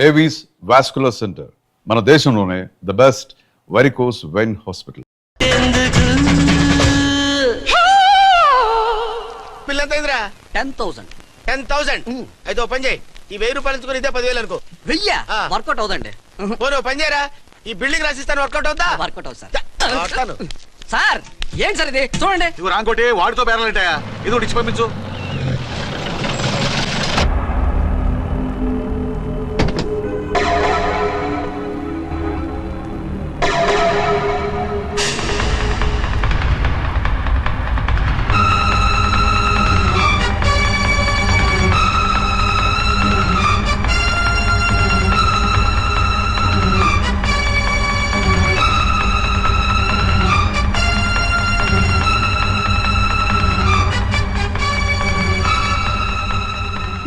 Avis vascular centre, మన దేశంలోనే the best varicose vein hospital. పిల్లంతైందిరా 10,000. 10,000. అయితే ఓ పని చేయి, ఈ 1000 రూపాయలు ఇచ్చుకుని ఇదే 10,000 అనుకో. 1000 వర్కౌట్ అవుదండి. పోనీ ఓ పని చేయరా, ఈ బిల్డింగ్ రాసిస్తాను, వర్కౌట్ అవుతా? వర్కౌట్ అవుతుంది సార్. సార్ ఏం సార్ ఇది చూడండి. ఇవి రాంకోటి వాడితో బేరాలంటాయా? ఇది ఒకటి ఇచ్చి పంపించు.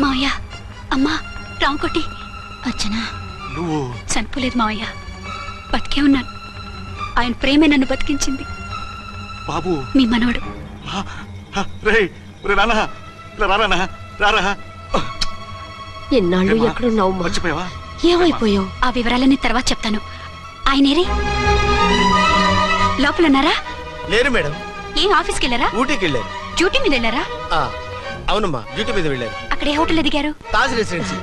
మావయ్య, అమ్మా, రాంకోటి. అచ్చనా, నువ్వు చనిపోలేదు మావయ్య, బతికే ఉన్నాను. ఆయన ప్రేమే నన్ను బతికించింది. బాబు మీ మనవడు. ఎన్నాళ్ళు ఎక్కడున్నావు? మర్చిపోయావా? ఏమైపోయావు? ఆ వివరాలన్నీ తర్వాత చెప్తాను. ఆయనేరి లోపల ఉన్నారా? లేరు మేడం. ఏం ఆఫీస్కి వెళ్ళారా? ఊటీకి వెళ్ళారు. డ్యూటీ మీద వెళ్ళారా? అవునమ్మా, డ్యూటీ మీద వెళ్ళారు. అక్కడ ఏ హోటల్ ఎదిగారు? తాజ్ రెసిడెన్సీ.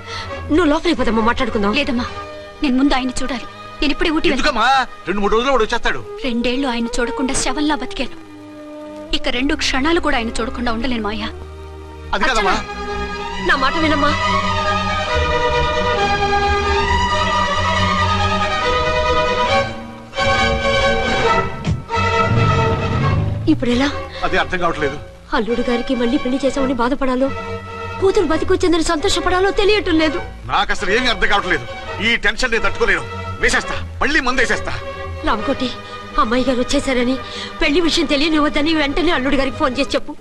నువ్వు లోపలికి పోదమ్మా, మాట్లాడుకుందాం. లేదమ్మా, నేను ముందు ఆయన చూడాలి. నేను ఇప్పుడే ఊటీ వెళ్తాను. ఎందుకమ్మా? 2-3 రోజుల్లో వాడు వచ్చేస్తాడు. 2 ఏళ్లు ఆయన చూడకుండా శవంలా బతికాను. ఇక 2 క్షణాలు కూడా ఆయన చూడకుండా ఉండలేను మాయా. అది కదమ్మా. నా మాట వినమ్మా. ఇప్పుడు ఎలా? అది అర్థం కావట్లేదు. అల్లుడు గారికి మళ్ళీ పెళ్లి చేసామని బాధపడాలో, కూతురు బతికొచ్చిందని సంతోషపడాలో తెలియటం లేదు. నాకు అసలు ఏమీ అర్థం కావట్లేదు. ఈ టెన్షన్ నేను తట్టుకోలేను. వేసేస్తా, మళ్ళీ మందేసేస్తా. రామకోటి, అమ్మాయి గారు వచ్చేసారని, పెళ్లి విషయం తెలియనివ్వద్దని వెంటనే అల్లుడు గారికి ఫోన్ చేసి చెప్పు.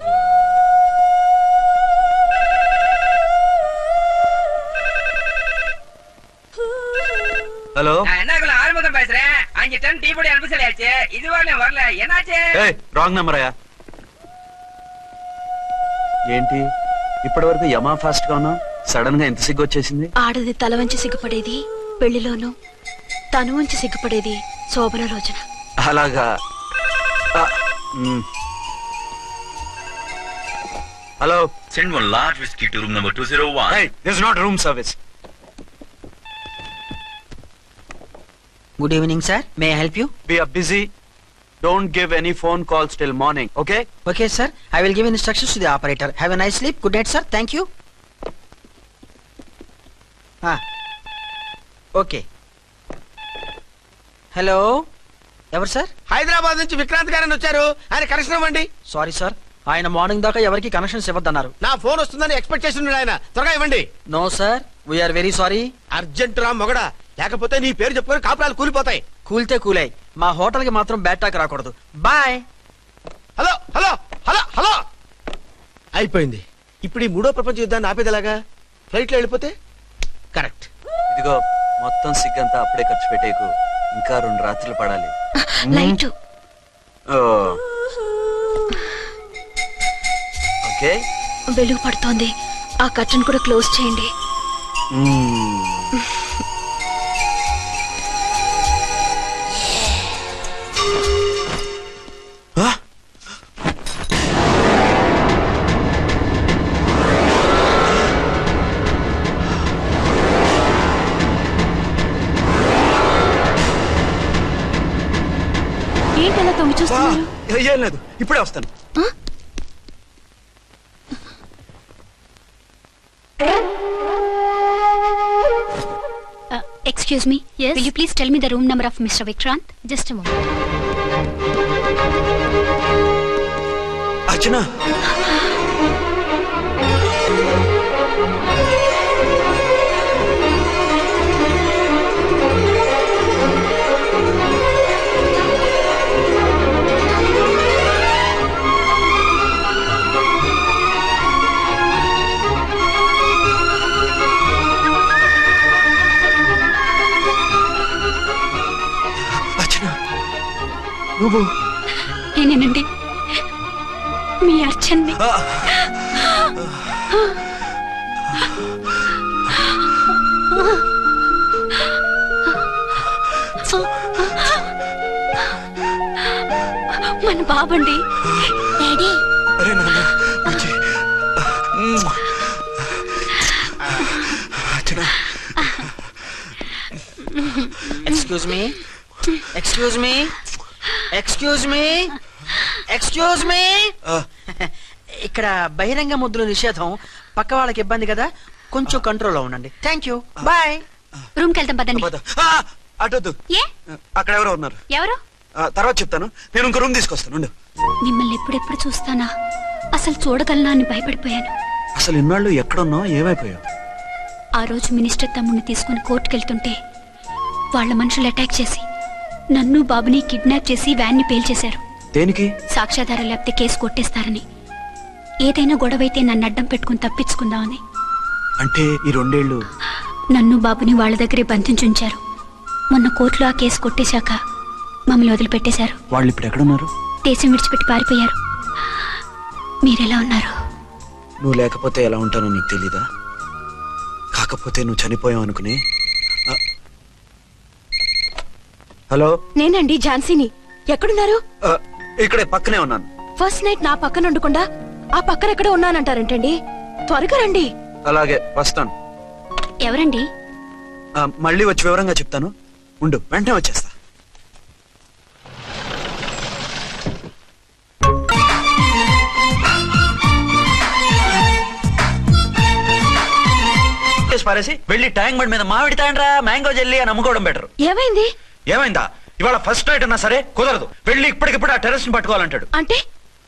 ஹலோ, என்ன ஆறுமுகம் பேசுறேன். 5 டன் டீ பொடி அனுப்ப சொல்லியாச்சு. இதுவரை வரல, என்னாச்சு? ఏయ్ రాంగ్ నెంబర్ అయ్యా. ఏంటి ఇప్పటి వరకు యమా ఫాస్ట్ గా ఉన్నావు, సడన్ గా ఎంత సిగ్గు వచ్చేసింది? ఆడది తల వంచి సిగ్గుపడేది పెళ్లిలోనూ, తను వంచి సిగ్గుపడేది శోభన రోజున. అలాగా. Hello, Send one large whiskey to room number 201. hey, this is not room service. Good evening sir, may I help you? We are busy. Don't give any phone calls till morning, okay? Okay sir, I will give instructions to the operator. Have a nice sleep. Good night sir. Thank you. Okay. Hello, ఎవరు sir? Hyderabad నుంచి విక్రాంత్ గారని వచ్చారు, ఆయన connection ఇవ్వండి. Sorry sir, ఆయన morning దాకా ఎవరికి connections ఇవ్వద్దన్నారు. నా ఫోన్ వస్తుందని ఎక్స్పెక్ట్ చేసి ఉన్నాడు ఆయన. త్వరగా ఇవ్వండి. No sir, we are very sorry. Urgent రా మొగడా, లేకపోతే నీ పేరు చెప్పుకొని కాపురాలు కూలిపోతాయి. కూల్తే కూలాయి, మా హోటల్ కి మాత్రం బ్యాడ్ టాక్ రాకూడదు. Bye. Hello hello hello hello. అయిపోయింది. ఇప్పుడు ఈ 3వ ప్రపంచ యుద్ధాన్ని ఆపేదలాగా? ఫ్లైట్ లో వెళ్ళిపోతే కరెక్ట్. ఇదిగో మొత్తం సిగ్గంతా అప్పుడే ఖర్చు పెట్టేకు, ఇంకా 2 రాత్రులు పడాలి. లైట్ ఓకే, వెలుగు పడుతోంది, ఆ కర్టన్ కూడా క్లోజ్ చేయండి. ఏంటలా తొంగి చూస్తున్నారు? ఏం లేదు, ఇప్పుడే వస్తాను. Excuse me. Yes. Will you please tell me the room number of Mr. Vikrant? Just a moment. Archana. నువ్వు నేనేనండి, మీ అర్చన్ని. మన బాబండి. డాడీ అరే నాన్న వచ్చి excuse me, excuse me, excuse me, excuse me. ఇక్కడ బహిరంగ ముద్దుల నిషేధం, పక్క వాళ్ళకి ఇబ్బంది కదా, కొంచెం కంట్రోల్లో ఉండండి. Thank you, bye. రూమ్ కి వెళ్తాం పదండి. అటొద్దు, ఏ అక్కడ ఎవరో ఉన్నారు. ఎవరు? తర్వాత చెప్తాను. నేను ఇంకో రూమ్ తీసుకొస్తాను ఉండు. మిమ్మల్ని ఎప్పుడెప్పుడు చూస్తానా, అసలు చూడగలనా అని భయపడిపోయాను. అసలు ఇన్నాళ్ళు ఎక్కడున్నావు, ఏమైపోయావు? ఆ రోజు మినిస్టర్ తమ్ముడిని తీసుకుని కోర్టుకెళ్తుంటే వాళ్ళ మనుషులు అటాక్ చేసి నన్ను బాబుని కిడ్నాప్ చేసి వ్యాన్ని పేల్చేశారు. దేనికి? సాక్ష్యాధారం లేకపోతే కేసు కొట్టేస్తారని. ఏదైనా గొడవైతే నన్ను అడ్డం పెట్టుకుని తప్పించుకుందామని. అంటే ఈ 2 ఏళ్ళు నన్ను బాబుని వాళ్ళ దగ్గరే బంధించుంచారు. మొన్న కోర్టులో ఆ కేసు కొట్టేశాక మమ్మల్ని వదిలిపెట్టేశారు. వాళ్ళు ఇప్పుడు ఎక్కడున్నారు? దేశం విడిచిపెట్టి పారిపోయారు. మీరెలా ఉన్నారు? నువ్వు లేకపోతే ఎలా ఉంటానో నీకు తెలీదా? కాకపోతే నువ్వు చనిపోయావు అనుకుని. హలో, నేనండి ఝాన్సీని. ఎక్కడున్నారు? ఇక్కడే పక్కనే ఉన్నాను. ఫస్ట్ నైట్ నా పక్కన ఉండకుండా ఆ పక్కన ఎక్కడ ఉన్నానంటారంటండి. త్వరగా రండి. అలాగే వస్తాను. ఎవరండి? మళ్ళీ వచ్చి వివరంగా చెప్తాను. ఉండు, వెంటనే వచ్చేస్తా. పారేసి వెళ్ళి ట్యాంక్ బండ్ మీద మామిడి తాండ్రా మ్యాంగో జెల్లీ అని అమ్ముకోవడం బెటర్. ఏమైంది? ఏమైందా? ఇవాళ ఫస్ట్ నైట్ అన్నా సరే కుదరదు. వెళ్ళి ఇప్పటికిప్పుడు ఆ టెర్రస్ ని పట్టుకోవాలంటాడు. అంటే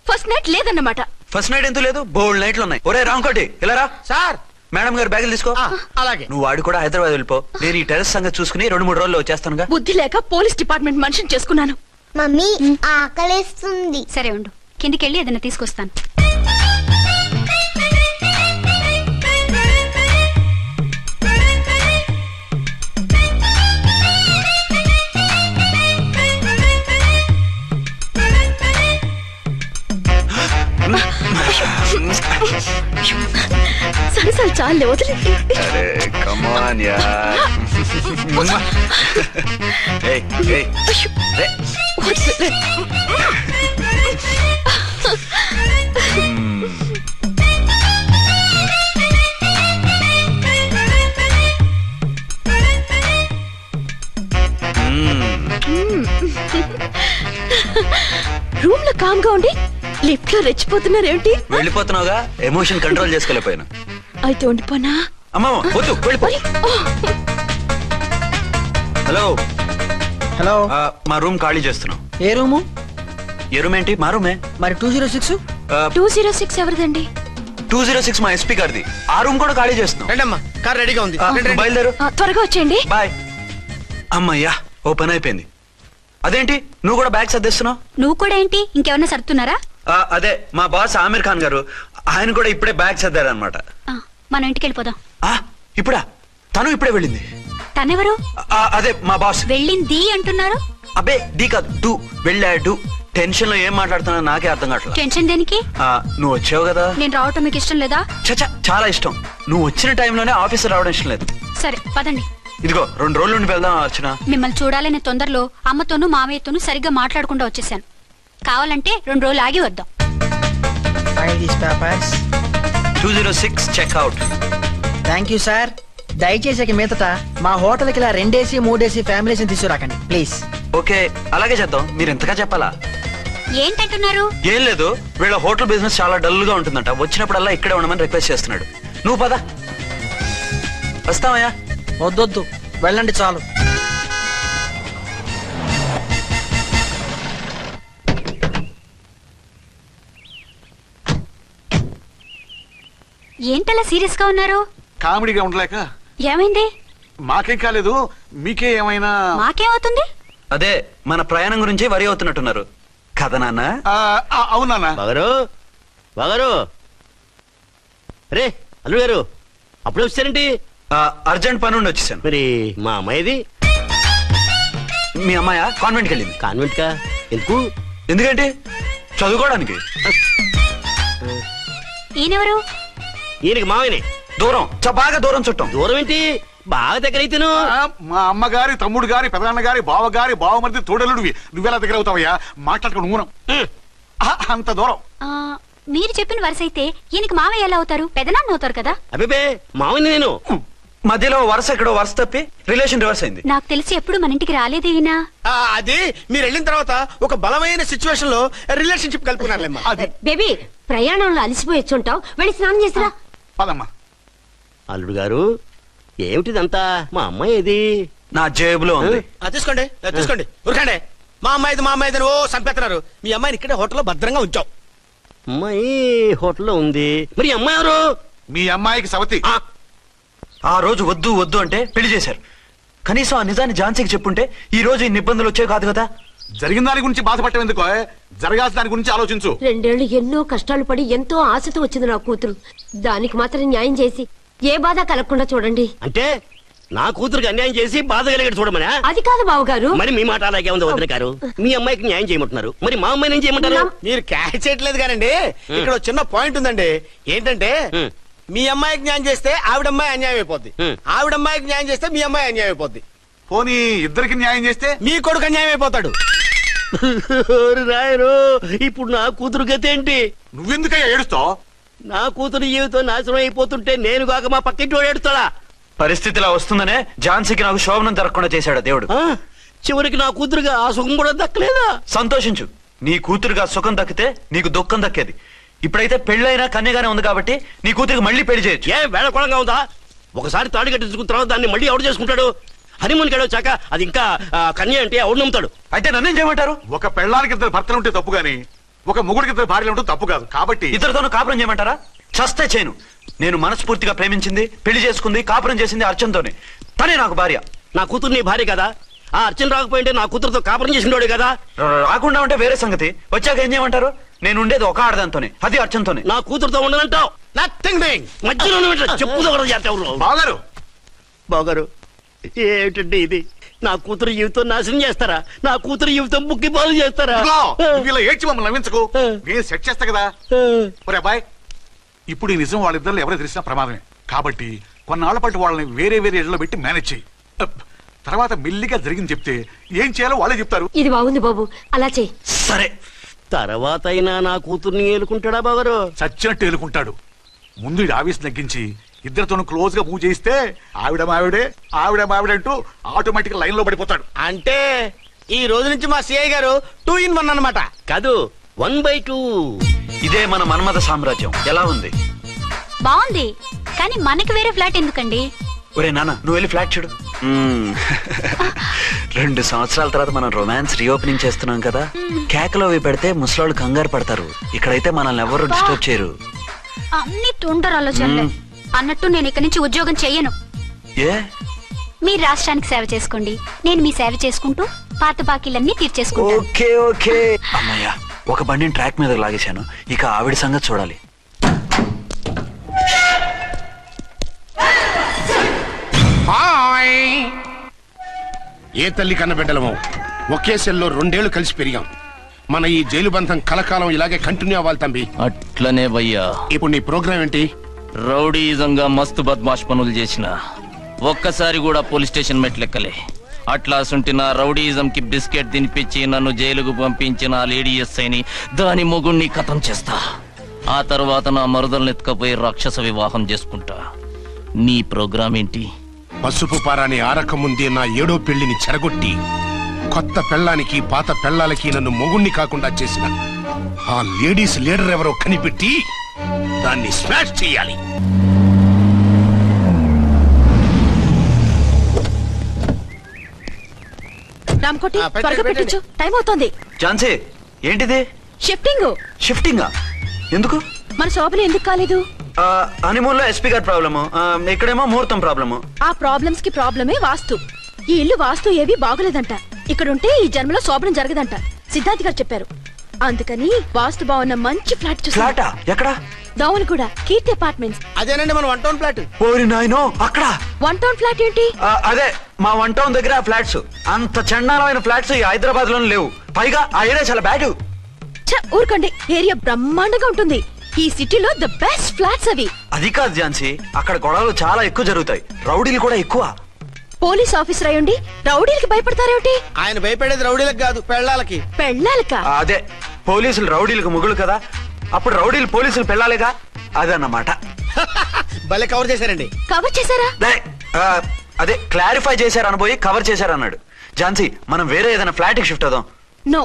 ఫస్ట్ నైట్ లేదన్నమాట. ఫస్ట్ నైట్ ఎందుకు లేదు? బోల్డ్ నైట్లు ఉన్నాయి. ఒరే రాంకోటి ఇలా రా. సార్. మేడం గారు బ్యాగులు తీసుకో. అలాగే. నువ్వు వాడు కూడా హైదరాబాద్ వెళ్ళిపో. నేను ఈ టెర్రస్ సంగతి చూసుకుని 2-3 రోజుల్లో వచ్చేస్తానుగా. బుద్ధి లేక పోలీస్ డిపార్ట్మెంట్ మనిషిని చేసుకున్నాను. మమ్మీ ఆకలేస్తుంది. సరే ఉండు, కిందికెళ్ళి ఏదైనా తీసుకొస్తాను. సరసాలు చాలే, వదిలే. అరే కమాన్ యార్. ఏయ్ ఏయ్ రే. రూమ్ లో కామ్ గా ఉండి లిఫ్ట్ లో రెచ్చిపోతున్నారేంటి? వెళ్ళిపోతున్నావుగా, ఎమోషన్ కంట్రోల్ చేసుకోలేకపోయినా. అయితే ఉండిపోనా? అమ్మా వద్దు, వెళ్ళిపో. హలో హలో, మా రూమ్ ఖాళీ చేస్తున్నాం. ఏ రూము? ఏ రూమ్ ఏంటి? మా రూమే. మరి 206? 206 ఎవరిదండి? 206 మా ఎస్పీ గారిది. ఆ రూమ్ కూడా ఖాళీ చేస్తున్నాం. రండమ్మా, కార్ రెడీగా ఉంది. నువ్వు బయలుదేరు. త్వరగా వచ్చేయండి. బాయ్. అమ్మయ్యా, ఓ పని అయిపోయింది. అదేంటి నువ్వు కూడా బ్యాగ్ సర్దేస్తున్నావు? నువ్వు కూడా ఏంటి, ఇంకెవరన్నా సర్దుతున్నారా? అదే మా బాస్ ఆమీర్ ఖాన్ గారు, ఆయన కూడా ఇప్పుడే బ్యాగ్ సర్దారనమాట. మనం ఇంటికి వెళ్ళిపోదాం. ఇప్పుడా? తను ఇప్పుడే వెళ్ళింది. తనెవరు? అదే మా బాస్. వెళ్ళింది అంటున్నారు. అబ్బే డీ కాదు, డూ. వెళ్ళాడు. టెన్షన్ లో ఏం మాట్లాడుతున్నా నాకే అర్థం కావట్లేదు. టెన్షన్ దేనికి? నువ్వు వచ్చావు కదా. నేను రావటం మీకు ఇష్టం లేదా? చచ్చా, చాలా ఇష్టం. నువ్వు వచ్చిన టైంలోనే ఆఫీస్ రావడం ఇష్టం లేదు. సరే పదండి. ఇదిగో 2 రోజుల నుండి వెళ్దాం అర్చన. మిమ్మల్ని చూడాలనే తొందరలో అమ్మతోనూ మామయ్యతోనూ సరిగ్గా మాట్లాడకుండా వచ్చేసాను. కావాలంటే 2 రోజులు ఆగి వద్దాం. 206 చెక్అవుట్. Thank you sir. దయచేసి మీదట మా హోటల్కి ఇలా 2 AC 3 AC ఫ్యామిలీస్ తీసుకురాకండి ప్లీజ్. ఓకే, అలాగే చేద్దాం. మీరు ఎంతగా చెప్పాలా? ఏంటంటున్నారు? ఏం లేదు, వీళ్ళ హోటల్ బిజినెస్ చాలా డల్ గా ఉంటుందంట. వచ్చినప్పుడల్లా ఇక్కడే ఉండమని రిక్వెస్ట్ చేస్తున్నాడు. నువ్వు పద. వస్తావయ్యా? వద్దొద్దు, వెళ్ళండి చాలు. ఏంటలా సీరియస్ గా ఉన్నారు? కామెడీగా ఉండలేక. ఏమైంది? మాకేం కాలేదు, మీకే ఏమైనా? మాకేమవుతుంది? అదే మన ప్రయాణం గురించి వరి అవుతున్నట్టున్నారు కదా నాన్న? అవునా? బాగారు రే అల్లు గారు, అప్పుడు వచ్చారేంటి? అర్జెంట్ పని ఉండి వచ్చేసాను. మరి మా అమ్మాయిది? మీ అమ్మాయ కాన్వెంట్కి వెళ్ళింది. కాన్వెంట్ కా? ఎందుకు? ఎందుకంటే చదువుకోవడానికి. ఈయనెవరు? ఈయనకి మామయ్యనే. దూరం, బాగా దూరం చుట్టం. దూరం ఏంటి? బాగా దగ్గర అయితేను మా అమ్మగారి తమ్ముడు గారి పెదనాన్న గారి బావ గారి బావమరిది తోడలుడివి నువ్వెలా దగ్గర అవుతావయ్యా మాట్లాడుకుని ఊనం అంత దూరం. మీరు చెప్పిన వరుస అయితే ఈయనకి మావయ్య ఎలా అవుతారు? పెదనాన్న అవుతారు కదా. అబిబే మామని నేను మధ్యలో వరుస ఎక్కడో వరుస తప్పి రిలేషన్ రివర్స్ అయింది. నాకు తెలిసి ఎప్పుడు మన ఇంటికి రాలేదు ఈయన. అది మీరు వెళ్ళిన తర్వాత ఒక బలమైన సిచ్యువేషన్ లో రిలేషన్షిప్ కలుపుకున్నారులేమ్మా. అది బేబీ ప్రయాణంలో అలసిపోయి వచ్చుంటావు, వెళ్ళి స్నానం చేసిరా. పదమ్మా. అల్లుడు గారు ఏమిటిదంతా? మా అమ్మాయి ఏది? నా జేబులో ఉంది. తీసుకోండి తీసుకోండి ఉరకండి. మా అమ్మాయిది ఓ చంపేస్తున్నారు. మీ అమ్మాయిని ఇక్కడే హోటల్లో భద్రంగా ఉంచాం. అమ్మాయి హోటల్లో ఉంది. మరి ఈ అమ్మాయి ఎవరు? మీ అమ్మాయికి సవతి. ఆ రోజు వద్దు వద్దు అంటే పెళ్లి చేశారు. కనీసం ఆ నిజాన్ని ఝాన్సీకి చెప్పుంటే ఈ రోజు ఇన్ని ఇబ్బందులు వచ్చే కాదు కదా. జరిగిన దాని గురించి బాధపడటం ఎందుకో, జరగాల్సిన దాని గురించి ఆలోచించు. 2 ఏళ్లు ఎన్నో కష్టాలు పడి ఎంతో ఆశతో వచ్చింది నా కూతురు. దానికి మాత్రం న్యాయం చేసి ఏ బాధ కలగకుండా చూడండి. అంటే నా కూతురికి అన్యాయం చేసి బాధ కలిగేది చూడమనా? అది కాదు బావగారు. మరి మీ మాట అలాగే ఉంది వదిన గారు. మీ అమ్మాయికి న్యాయం చేయమంటున్నారు, మరి మా అమ్మాయిని ఏం చేయమంటారు? మీరు క్యాచ్ చేయట్లేదు కానండి. ఇక్కడ చిన్న పాయింట్ ఉందండి. ఏంటంటే మీ అమ్మాయికి న్యాయం చేస్తే ఆవిడమ్మాయి అన్యాయం అయిపోద్ది, ఆవిడమ్మాయికి న్యాయం చేస్తే మీ అమ్మాయి అన్యాయం అయిపోద్ది. పోనీ ఇద్దరికి న్యాయం చేస్తే మీ కొడుకు అన్యాయం అయిపోతాడు. రాయరు ఇప్పుడు నా కూతురు గతి ఏంటి? నువ్వెందుకయ్యా ఏడుస్తావు? నా కూతురు జీవితం నాశనం అయిపోతుంటే నేను కాక మా పక్కింటి వాడు ఏడుస్తాడా? పరిస్థితిలా వస్తుందనే ఝాన్సీకి నాకు శోభనం జరగకుండా చేశాడు దేవుడు. చివరికి నా కూతురుగా ఆ సుఖం కూడా దక్కలేదా? సంతోషించు. నీ కూతురుగా సుఖం దక్కితే నీకు దుఃఖం దక్కేది. ఇప్పుడైతే పెళ్ళైనా కన్యగానే ఉంది కాబట్టి నీ కూతురికి మళ్ళీ పెళ్లి చేయొచ్చు. ఏ వేళకోళంగా ఉందా? ఒకసారి తాడి కట్టించుకున్న తర్వాత దాన్ని మళ్ళీ ఎవడు చేసుకుంటాడు? హనీమూన్కి వచ్చాక అది ఇంకా కన్య అంటే ఎవడు నమ్ముతాడు? అయితే నన్నేం చేయమంటారు? ఒక పెళ్ళానికి 2 భర్తలు ఉంటే తప్పు గాని ఒక మొగుడికి 2 భార్యలు ఉంటే తప్పు కాదు. కాబట్టి ఇద్దరితోనూ కాపురం చేయమంటారా? చస్తే చేయను. నేను మనస్ఫూర్తిగా ప్రేమించింది, పెళ్లి చేసుకుంది, కాపురం చేసింది అర్చనతోనే. తనే నాకు భార్య. నా కూతురు నీ భార్య కదా? ఆ అర్చన రాకపోయింటే నా కూతురుతో కాపురం చేసినోడే కదా? రాకుండా ఉంటే వేరే సంగతి. వచ్చాక ఏం చేయమంటారు? నేను ఉండేది ఒక ఆడదాంతోనే, అది అర్చనతోనే. నా కూతురుతో ఉండనంటావు? Nothing doing. మధ్యలో చెప్పుదో కూడా చేస్తావు. బాగారు బాగారు ఏమిటండి ఇది? నా కూతురు జీవితం నాశనం చేస్తారా? నా కూతురు జీవితం ముక్కి పాలు చేస్తారా? ఇలా ఏడ్చి మమ్మల్ని నవ్వించకు. నేను సెట్ చేస్తా కదా. ఒరే అబ్బాయి, ఇప్పుడు ఈ నిజం వాళ్ళిద్దరు ఎవరో తెలిసినా ప్రమాదమే. కాబట్టి కొన్నాళ్ల పాటు వాళ్ళని వేరే వేరే ఇళ్లలో పెట్టి మేనేజ్ చేయి. తర్వాత మెల్లిగా జరిగింది చెప్తే ఏం చేయాలో వాళ్ళే చెప్తారు. ఇది బాగుంది బాబు, అలా చెయ్యి. సరే. తర్వాత అయినా నా కూతుర్ని ఏలుకుంటాడా బాగారు? చచ్చినట్టు ఏలుకుంటాడు. ముందు ఈ ఆవేశం తగ్గించి ఇద్దరితోనూ క్లోజ్ గా పూజ చేయిస్తే ఆవిడ మావిడంటూ ఆటోమేటిక్ లైన్ లో పడిపోతాడు. అంటే ఈ రోజు నుంచి మా సిఐ గారు 2 in 1 అన్నమాట కాదు, 1/2. ఇదే మన మన్మథ సామ్రాజ్యం. ఎలా ఉంది? బాగుంది, కానీ మనకి వేరే ఫ్లాట్ ఎందుకండి? ఒరే నాన్న, నువ్వు వెళ్ళి ఫ్లాట్ చూడు. 2 సంవత్సరాల తర్వాత మనం రొమాన్స్ రీఓపెనింగ్ చేస్తున్నాం కదా. కేకలో పెడితే ముసలాళ్ళు కంగారు పడతారు. ఇక్కడైతే మనల్ని ఎవరు డిస్టర్బ్ చేయరు. అన్ని తొందర ఆలోచనలే. అన్నట్టు నేను ఇక్కడి నుంచి ఉద్యోగం చెయ్యను. ఏ? మీ రాష్ట్రానికి సేవ చేసుకోండి, నేను మీ సేవ చేసుకుంటూ పాత బాకీలన్నీ తీర్చేసుకుంటాను. Okay okay. అమ్మయ్యా, ఒక బండిని ట్రాక్ మీద లాగేశాను. ఇక ఆవిడ సంగతి చూడాలి. ఏ తల్లి కన్న బిడ్డలమో ఒకే సెల్లో 2 ఏళ్లు కలిసి పెరిగాం. మన ఈ జైలు బంధం కలకాలం ఇలాగే కంటిన్యూ అవ్వాలి తంబి. అట్లనే భయ్యా. ఇప్పుడు నీ ప్రోగ్రామ్ ఏంటి? రౌడీజంగా మస్తు బద్మాష్ పనులు చేసిన ఒక్కసారి కూడా పోలీస్ స్టేషన్ మెట్లెక్కలే. అట్లా సుంటి నా రౌడీజం కి బిస్కెట్ తినిపించి నన్ను జైలుకు పంపించిన లేడీ ఎస్ఐని దాని మొగుణ్ణి ఖతం చేస్తా. ఆ తర్వాత నా మరుదలను ఎత్తుకపోయి రాక్షస వివాహం చేసుకుంటా. నీ ప్రోగ్రామ్ ఏంటి? పసుపు పారాని ఆరక ముందే నా 7వ పెళ్లిని చెరగొట్టి కొత్త పెళ్ళానికి పాత పెళ్ళాలకి నన్ను మొగుణ్ణి కాకుండా చేసిన ఆ లేడీస్ లీడర్ ఎవరో కనిపెట్టి దాన్ని స్మాష్ చేయాలి. రామ్కోటి త్వరగా పెట్టించు, టైం అవుతోంది. ఝాన్సీ, ఏంటిది? షిఫ్టింగా? ఎందుకు? మన శోభన ఎందుకు కాలేదు? హనీమూన్ లో ఎస్పీ గారి ప్రాబ్లము, ఇక్కడేమో ముహూర్తం ప్రాబ్లము. ఆ ప్రాబ్లమ్స్ కి ప్రాబ్లమే వాస్తు. ఈ ఇల్లు వాస్తు ఏవి బాగోలేదంట. ఇక్కడుంటే ఈ జన్మలో శోభనం జరగదంట సిద్ధార్థ్ గారు చెప్పారు. అందుకని వాస్తు బాగున్న మంచి ఫ్లాట్ చూసా. ఫ్లాటా? ఎక్కడ? దౌన్ కూడా కీర్తి అపార్ట్మెంట్స్. అదేనండి మన 1 టౌన్ ఫ్లాట్. ఓరి నాయనో, అక్కడ 1 టౌన్ ఫ్లాట్ ఏంటి? అదే మా 1 టౌన్ దగ్గర ఫ్లాట్స్. అంత చండాలమైన ఫ్లాట్స్ ఈ హైదరాబాద్ లోనే లేవు. పైగా ఆ ఏరియా చాలా బ్యాడ్. ఊరుకోండి, ఏరియా బ్రహ్మాండంగా ఉంటుంది. ఈ సిటీలో ద బెస్ట్ ఫ్లాట్స్ అవి. అది కాదు ఝాన్సీ, అక్కడ గొడవలు చాలా ఎక్కువ జరుగుతాయి, రౌడీలు కూడా ఎక్కువ. పోలీస్ ఆఫీసర్ అయ్యుండి రౌడీలకి భయపడతారేమిటి? ఆయన భయపడేది రౌడీలకు కాదు, పెళ్ళాలకి. పెళ్ళాలకా? అదే, పోలీసులు రౌడీలకు ముగులు కదా, అప్పుడు రౌడీలు పోలీసులు పెళ్ళాలిగా, అదన్నమాట. భలే కవర్ చేశారండి. కవర్ చేశారా? అదే క్లారిఫై చేశారు అనబోయి కవర్ చేశారు అన్నాడు. ఝాన్సీ, మనం వేరే ఏదైనా ఫ్లాట్ కి షిఫ్ట్ అవుదాం. నో,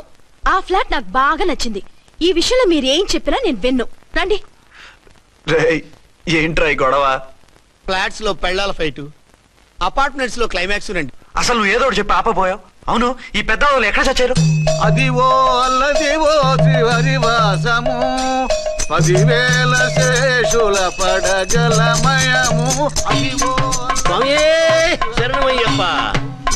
ఆ ఫ్లాట్ నాకు బాగా నచ్చింది. ఈ విషయంలో మీరు ఏం చెప్పినా నేను విన్ను. రండి. రేయ్, ఏంట్రా ఈ గొడవ? ఫ్లాట్స్ లో పెళ్ళాల ఫైట్, అపార్ట్మెంట్స్ లో క్లైమాక్స్ రండి. అసలు నువ్వు ఏదో ఒకటి చెప్పి ఆపపోయావు. అవును, ఈ పెద్ద వాళ్ళు ఎక్కడ చచ్చారు? అదివో అల్లదివో శ్రీహరివాసము 10,000 శేషుల పడగలమయము. అదివో స్వామి శరణమయ్యప్ప,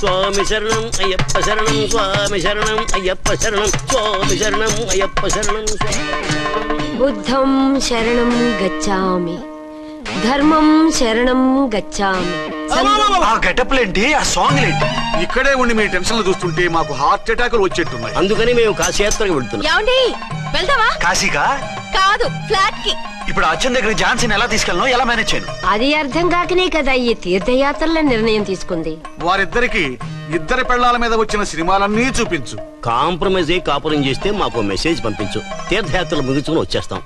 స్వామి శరణం అయ్యప్ప శరణం, స్వామి శరణం అయ్యప్ప శరణం, స్వామి శరణం అయ్యప్ప శరణం. బుద్ధం శరణం గచ్చామి, ధర్మం శరణం గచ్చామి. ఆ గెటప్లేంటి, ఆ సాంగ్ ఏంటి? ఇక్కడే ఉండి మీ టెన్షన్లు చూస్తుంటే మాకు హార్ట్ అటాకులు వచ్చేట్టున్నాయి. అందుకని మేము కాశీయాత్రకు వెళ్తున్నాం. ఏమండి, వెళ్దామా? కాశీగా కాదు, ఫ్లాట్ కి. ఇప్పుడు అచ్చన్ దగ్గర ఝాన్సీని ఎలా తీసుకెళ్ళను, ఎలా మేనేజ్ చేయను? అది అర్థం కాకనే కదా ఈ తీర్థయాత్రల నిర్ణయం తీసుకుంది. వారిద్దరికి ఇద్దరి పెళ్ళాల మీద వచ్చిన సినిమాలన్నీ చూపించు. కాంప్రమైజ్ అయ్యి కాపురం చేస్తే మాకు మెసేజ్ పంపించు, తీర్థయాత్రలు ముగించుకుని వచ్చేస్తాం.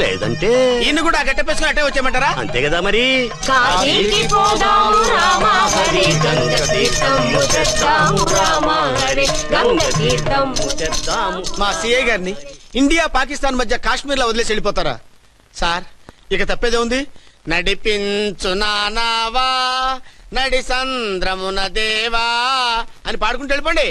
లేదంటే ఇన్ని కూడా గట్టపేసుకుని అట్టే వచ్చేయమంటారా? అంతే కదా మరి. కాశీకి పోదాము రామా హరి, గంగ తీర్థము తెద్దాము రామా హరి, గంగ తీర్థము తెద్దాము. మా సిఐ గారిని ఇండియా పాకిస్తాన్ మధ్య కాశ్మీర్ లో వదిలేసి వెళ్ళిపోతారా సార్? ఇక తప్పేదే ఉంది. నడిపించు నానావా నడి సంద్రమున దేవా అని పాడుకుంటూ వెళ్ళిపోండి.